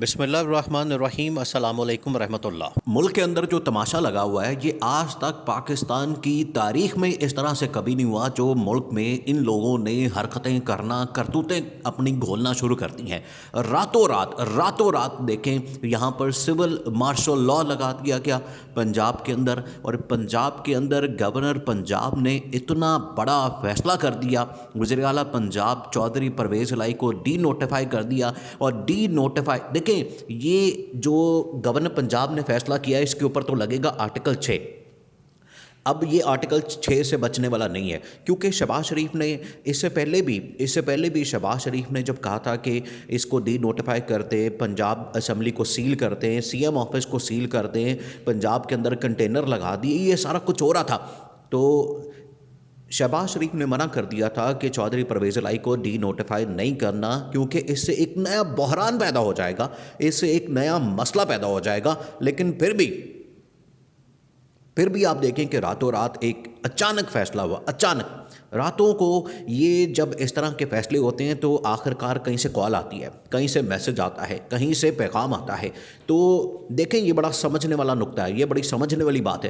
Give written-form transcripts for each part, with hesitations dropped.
بسم اللہ الرحمن الرحیم، السلام علیکم ورحمۃ اللہ۔ ملک کے اندر جو تماشا لگا ہوا ہے یہ آج تک پاکستان کی تاریخ میں اس طرح سے کبھی نہیں ہوا جو ملک میں ان لوگوں نے حرکتیں کرنا، کرتوتیں اپنی گھولنا شروع کر دی ہیں۔ راتوں رات دیکھیں یہاں پر سول مارشل لا لگا دیا گیا پنجاب کے اندر، اور پنجاب کے اندر گورنر پنجاب نے اتنا بڑا فیصلہ کر دیا، وزیر اعلیٰ پنجاب چودھری پرویز الہی کو ڈی نوٹیفائی کر دیا۔ اور ڈی نوٹیفائی دیکھیں یہ جو گورنر پنجاب نے فیصلہ کیا ہے اس کے اوپر تو لگے گا آرٹیکل 6۔ اب یہ آرٹیکل 6 سے بچنے والا نہیں ہے، کیونکہ شہباز شریف نے اس سے پہلے بھی شہباز شریف نے جب کہا تھا کہ اس کو ڈی نوٹیفائی کرتے، پنجاب اسمبلی کو سیل کرتے ہیں، سی ایم آفس کو سیل کرتے ہیں، پنجاب کے اندر کنٹینر لگا دیے، یہ سارا کچھ ہو رہا تھا، تو شہباز شریف نے منع کر دیا تھا کہ چودھری پرویز الہی کو ڈی نوٹیفائی نہیں کرنا، کیونکہ اس سے ایک نیا بحران پیدا ہو جائے گا، اس سے ایک نیا مسئلہ پیدا ہو جائے گا۔ لیکن پھر بھی آپ دیکھیں کہ راتوں رات ایک اچانک فیصلہ ہوا، اچانک راتوں کو یہ جب اس طرح کے فیصلے ہوتے ہیں تو آخرکار کہیں سے کال آتی ہے، کہیں سے میسج آتا ہے، کہیں سے پیغام آتا ہے۔ تو دیکھیں یہ بڑا سمجھنے والا نقطہ ہے، یہ بڑی سمجھنے والی بات ہے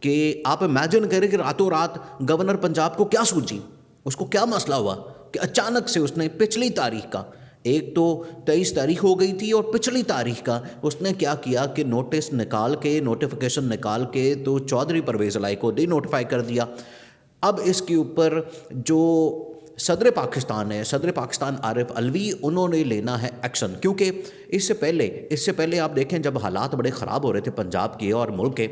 کہ آپ امیجن کریں کہ راتوں رات گورنر پنجاب کو کیا سوچی، اس کو کیا مسئلہ ہوا کہ اچانک سے اس نے پچھلی تاریخ کا، ایک تو 23 تاریخ ہو گئی تھی اور پچھلی تاریخ کا اس نے کیا کیا کہ نوٹس نکال کے، نوٹیفیکیشن نکال کے تو چودھری پرویز الہی کو ڈی نوٹیفائی کر دیا۔ اب اس کے اوپر جو صدر پاکستان عارف علوی، انہوں نے لینا ہے ایکشن، کیونکہ اس سے پہلے آپ دیکھیں جب حالات بڑے خراب ہو رہے تھے پنجاب کے اور ملک کے،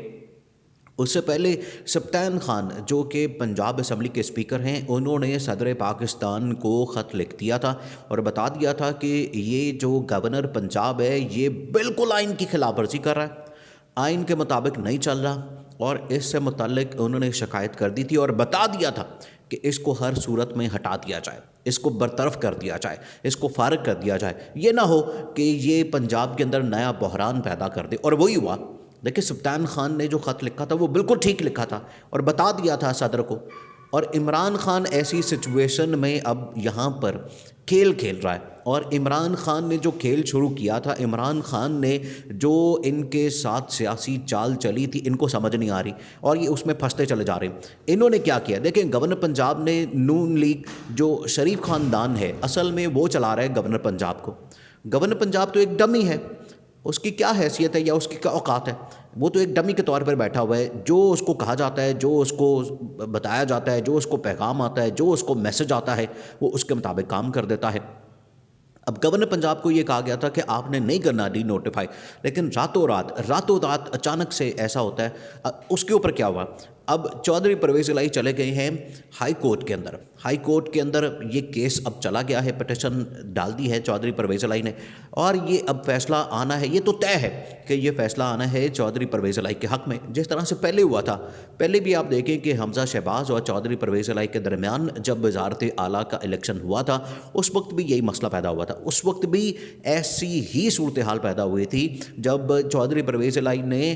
اس سے پہلے سبطین خان جو کہ پنجاب اسمبلی کے اسپیکر ہیں، انہوں نے صدر پاکستان کو خط لکھ دیا تھا اور بتا دیا تھا کہ یہ جو گورنر پنجاب ہے یہ بالکل آئین کی خلاف ورزی کر رہا ہے، آئین کے مطابق نہیں چل رہا، اور اس سے متعلق انہوں نے شکایت کر دی تھی اور بتا دیا تھا کہ اس کو ہر صورت میں ہٹا دیا جائے، اس کو برطرف کر دیا جائے، اس کو فارغ کر دیا جائے، یہ نہ ہو کہ یہ پنجاب کے اندر نیا بحران پیدا کر دے۔ اور وہی ہوا۔ دیکھیں سبطین خان نے جو خط لکھا تھا وہ بالکل ٹھیک لکھا تھا اور بتا دیا تھا صدر کو، اور عمران خان ایسی سچویشن میں اب یہاں پر کھیل رہا ہے، اور عمران خان نے جو کھیل شروع کیا تھا، عمران خان نے جو ان کے ساتھ سیاسی چال چلی تھی ان کو سمجھ نہیں آ رہی اور یہ اس میں پھنستے چلے جا رہے ہیں۔ انہوں نے کیا کیا، دیکھیں گورنر پنجاب نے نون لیگ جو شریف خاندان ہے اصل میں وہ چلا رہا ہے گورنر پنجاب کو۔ گورنر پنجاب تو ایک ڈمی ہے، اس کی کیا حیثیت ہے یا اس کی کیا اوقات ہے، وہ تو ایک ڈمی کے طور پر بیٹھا ہوا ہے، جو اس کو کہا جاتا ہے، جو اس کو بتایا جاتا ہے، جو اس کو پیغام آتا ہے، جو اس کو میسج آتا ہے وہ اس کے مطابق کام کر دیتا ہے۔ اب گورنر پنجاب کو یہ کہا گیا تھا کہ آپ نے نہیں کرنا ڈی نوٹیفائی، لیکن راتوں رات اچانک سے ایسا ہوتا ہے۔ اس کے اوپر کیا ہوا، اب چودھری پرویز الہی چلے گئے ہیں ہائی کورٹ کے اندر یہ کیس اب چلا گیا ہے، پٹیشن ڈال دی ہے چودھری پرویز الہی نے، اور یہ اب فیصلہ آنا ہے، یہ تو طے ہے کہ یہ فیصلہ آنا ہے چودھری پرویز الہی کے حق میں، جس طرح سے پہلے ہوا تھا۔ پہلے بھی آپ دیکھیں کہ حمزہ شہباز اور چودھری پرویز الہی کے درمیان جب وزارت اعلیٰ کا الیکشن ہوا تھا اس وقت بھی یہی مسئلہ پیدا ہوا تھا، اس وقت بھی ایسی ہی صورتحال پیدا ہوئی تھی جب چودھری پرویز الہی نے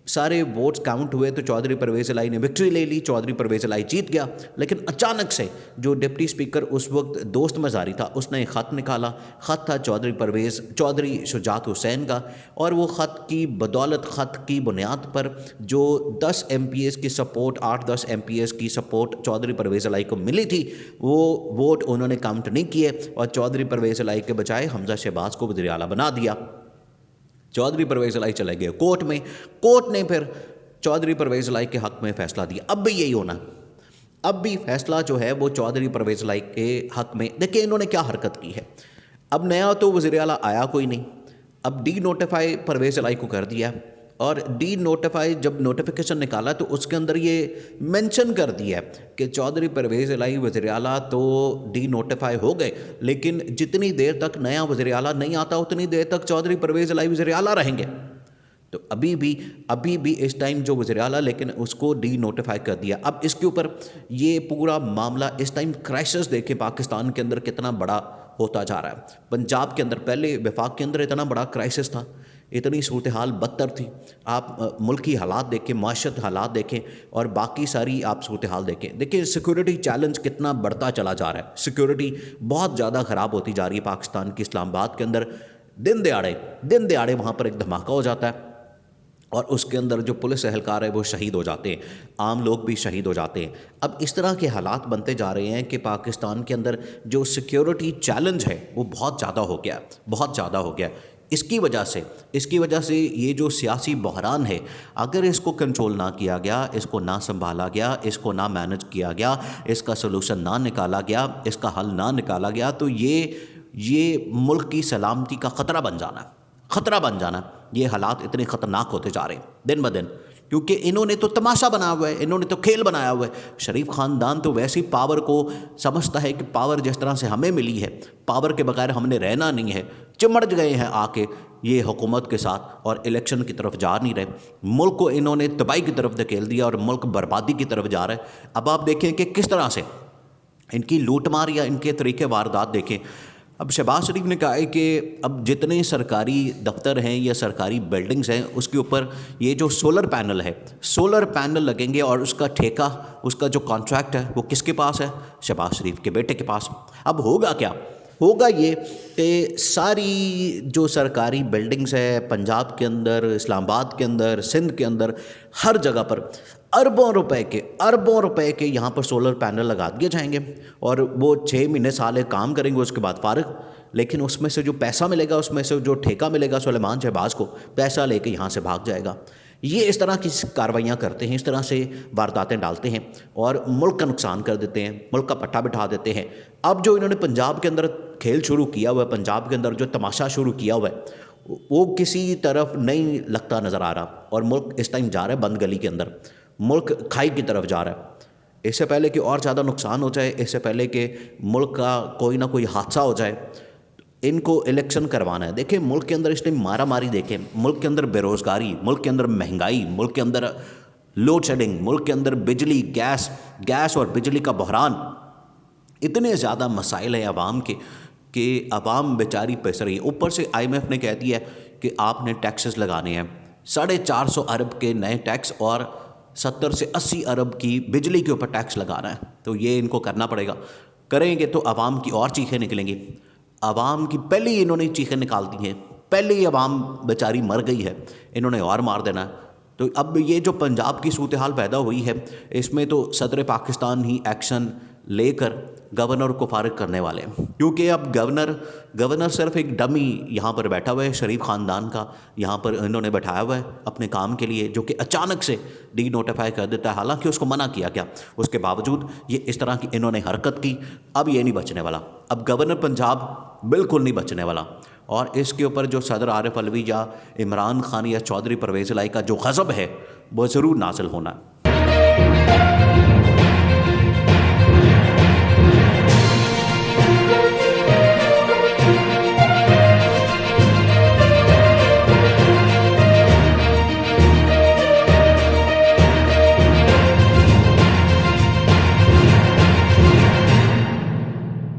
سارے ووٹس کاؤنٹ ہوئے تو چودھری پرویز الہی نے وکٹری لے لی، چودھری پرویز الہی جیت گیا، لیکن اچانک سے جو ڈپٹی اسپیکر اس وقت دوست مزاری تھا اس نے خط نکالا، خط تھا چودھری شجاعت حسین کا، اور وہ خط کی بدولت، خط کی بنیاد پر جو 10 ایم پی ایز کی سپورٹ، 8-10 ایم پی ایز کی سپورٹ چودھری پرویز الہی کو ملی تھی، وہ ووٹ انہوں نے کاؤنٹ نہیں کیے اور چودھری پرویز الہی کے بجائے حمزہ شہباز کو وزیر اعلیٰ بنا دیا۔ چودھری پرویز الہی چلے گئے کورٹ میں، کورٹ نے پھر چودھری پرویز الہی کے حق میں فیصلہ دیا۔ اب بھی یہی ہونا، اب بھی فیصلہ جو ہے وہ چودھری پرویز الہی کے حق میں۔ دیکھیں انہوں نے کیا حرکت کی ہے، اب نیا تو وزیر اعلیٰ آیا کوئی نہیں، اب ڈی نوٹیفائی پرویز الہی کو کر دیا، اور ڈی نوٹیفائی جب نوٹیفیکیشن نکالا تو اس کے اندر یہ مینشن کر دیا کہ چودھری پرویز الہی وزیر اعلیٰ تو ڈی نوٹیفائی ہو گئے، لیکن جتنی دیر تک نیا وزیر اعلیٰ نہیں آتا اتنی دیر تک چودھری پرویز الہی وزیر اعلیٰ رہیں گے۔ تو ابھی بھی اس ٹائم جو وزیر اعلیٰ، لیکن اس کو ڈی نوٹیفائی کر دیا۔ اب اس کے اوپر یہ پورا معاملہ اس ٹائم کرائسس دیکھیں پاکستان کے اندر کتنا بڑا ہوتا جا رہا ہے۔ پنجاب کے اندر پہلے وفاق کے اندر اتنا بڑا کرائسس تھا، اتنی صورتحال بدتر تھی، آپ ملکی حالات دیکھیں، معاشرت حالات دیکھیں اور باقی ساری آپ صورتحال دیکھیں سیکورٹی چیلنج کتنا بڑھتا چلا جا رہا ہے، سیکورٹی بہت زیادہ خراب ہوتی جا رہی ہے پاکستان کی اسلام آباد کے اندر۔ دن دیہڑے وہاں پر ایک دھماکہ ہو جاتا ہے اور اس کے اندر جو پولیس اہلکار ہے وہ شہید ہو جاتے ہیں، عام لوگ بھی شہید ہو جاتے ہیں۔ اب اس طرح کے حالات بنتے جا رہے ہیں کہ پاکستان کے اندر جو سیکیورٹی چیلنج ہے وہ بہت زیادہ ہو گیا ہے۔ اس کی وجہ سے یہ جو سیاسی بحران ہے، اگر اس کو کنٹرول نہ کیا گیا، اس کو نہ سنبھالا گیا، اس کو نہ مینج کیا گیا، اس کا سلوشن نہ نکالا گیا، اس کا حل نہ نکالا گیا، تو یہ ملک کی سلامتی کا خطرہ بن جانا۔ یہ حالات اتنے خطرناک ہوتے جا رہے ہیں دن بدن، کیونکہ انہوں نے تو تماشا بنا ہوا ہے، انہوں نے تو کھیل بنایا ہوا ہے۔ شریف خاندان تو ویسی پاور کو سمجھتا ہے کہ پاور جس طرح سے ہمیں ملی ہے، پاور کے بغیر ہم نے رہنا نہیں ہے، چمڑ گئے ہیں آ کے یہ حکومت کے ساتھ اور الیکشن کی طرف جا نہیں رہے۔ ملک کو انہوں نے تباہی کی طرف دھکیل دیا اور ملک بربادی کی طرف جا رہا ہے۔ اب آپ دیکھیں کہ کس طرح سے ان کی لوٹ مار یا ان کے طریقے واردات دیکھیں۔ اب شہباز شریف نے کہا ہے کہ اب جتنے سرکاری دفتر ہیں یا سرکاری بلڈنگز ہیں اس کے اوپر یہ جو سولر پینل لگیں گے اور اس کا ٹھیکہ، اس کا جو کانٹریکٹ ہے وہ کس کے پاس ہے؟ شہباز شریف کے بیٹے کے پاس۔ اب ہوگا کیا؟ ہوگا یہ کہ ساری جو سرکاری بلڈنگز ہے پنجاب کے اندر، اسلام آباد کے اندر، سندھ کے اندر، ہر جگہ پر اربوں روپے کے یہاں پر سولر پینل لگا دیے جائیں گے اور وہ 6 مہینے سال کام کریں گے، اس کے بعد فارغ۔ لیکن اس میں سے جو پیسہ ملے گا، اس میں سے جو ٹھیکہ ملے گا سلیمان شہباز کو، پیسہ لے کے یہاں سے بھاگ جائے گا۔ یہ اس طرح کی کاروائیاں کرتے ہیں، اس طرح سے وارداتیں ڈالتے ہیں اور ملک کا نقصان کر دیتے ہیں، ملک کا پٹھا بٹھا دیتے ہیں۔ اب جو انہوں نے پنجاب کے اندر کھیل شروع کیا ہوا ہے، پنجاب کے اندر جو تماشا شروع کیا ہوا ہے، وہ کسی طرف نہیں لگتا نظر آ رہا اور ملک اس ٹائم جا رہا ہے بند گلی کے اندر، ملک کھائی کی طرف جا رہا ہے۔ اس سے پہلے کہ اور زیادہ نقصان ہو جائے، اس سے پہلے کہ ملک کا کوئی نہ کوئی حادثہ ہو جائے، ان کو الیکشن کروانا ہے۔ دیکھیں ملک کے اندر اس ٹائم مارا ماری، دیکھیں ملک کے اندر بے روزگاری، ملک کے اندر مہنگائی، ملک کے اندر لوڈ شیڈنگ، ملک کے اندر بجلی، گیس اور بجلی کا بحران، اتنے زیادہ مسائل ہیں عوام کے کہ عوام بیچاری پیس رہی ہے۔ اوپر سے IMF نے کہہ دیا ہے کہ آپ نے ٹیکسز لگانے ہیں، 450 ارب کے نئے ٹیکس اور 70 سے 80 ارب کی بجلی کے اوپر ٹیکس لگانا ہے۔ تو یہ ان کو کرنا پڑے گا، کریں گے تو عوام کی اور چیخیں نکلیں گی۔ عوام کی پہلے ہی انہوں نے چیخیں نکال دی ہیں، پہلے ہی عوام بیچاری مر گئی ہے، انہوں نے اور مار دینا ہے۔ تو اب یہ جو پنجاب کی صورتحال پیدا ہوئی ہے، اس میں تو صدر پاکستان ہی ایکشن لے کر گورنر کو فارغ کرنے والے ہیں، کیونکہ اب گورنر صرف ایک ڈمی یہاں پر بیٹھا ہوا ہے، شریف خاندان کا یہاں پر انہوں نے بٹھایا ہوا ہے اپنے کام کے لیے، جو کہ اچانک سے ڈی نوٹیفائی کر دیتا ہے، حالانکہ اس کو منع کیا گیا، اس کے باوجود یہ اس طرح کی انہوں نے حرکت کی۔ اب یہ نہیں بچنے والا، اب گورنر پنجاب بالکل نہیں بچنے والا، اور اس کے اوپر جو صدر عارف علوی یا عمران خان یا چودھری پرویز الہی کا جو غضب ہے وہ ضرور نازل ہونا ہے۔